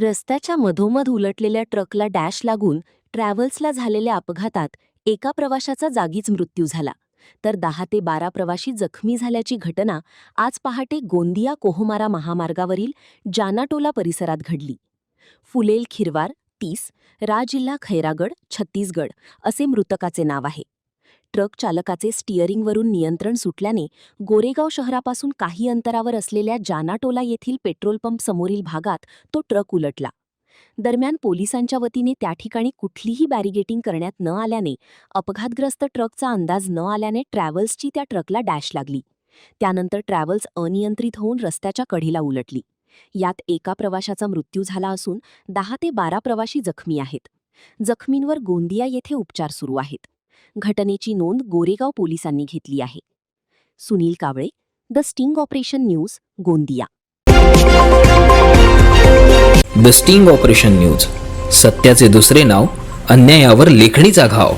रस्त्याच्या मधोमध उलटलेल्या ट्रकला डॅश लागून ट्रॅव्हल्सला झालेल्या अपघातात एका प्रवाशाचा जागीच मृत्यू झाला, तर 10 ते 12 प्रवाशी जखमी झाल्याची घटना आज पहाटे गोंदिया कोहमारा महामार्गावरील जानाटोला परिसरात घडली. फुलेल खिरवार 30, जिल्हा खैरागड, छत्तीसगड असे मृतकाचे नाव आहे. ट्रक चालकाचे स्टिअरिंगवरून नियंत्रण सुटल्याने गोरेगाव शहरापासून काही अंतरावर असलेल्या जानाटोला येथील पेट्रोल पंप समोरील भागात तो ट्रक उलटला. दरम्यान पोलिसांच्या वतीने त्या ठिकाणी कुठलीही बॅरिगेटिंग करण्यात न आल्याने अपघातग्रस्त ट्रकचा अंदाज न आल्याने ट्रॅव्हल्सची त्या ट्रकला डॅश लागली. त्यानंतर ट्रॅव्हल्स अनियंत्रित होऊन रस्त्याच्या कडेला उलटली. यात एका प्रवाशाचा मृत्यू झाला असून 10 ते 12 प्रवाशी जखमी आहेत. जखमींवर गोंदिया येथे उपचार सुरू आहेत. घटनेची नोंद गोरेगाव पोलिसांनी घेतली आहे. Sunil Kawale, the sting operation news, Gondia. The sting operation news, सत्याचे दुसरे नाव, अन्यायावर लेखणीचा घाव.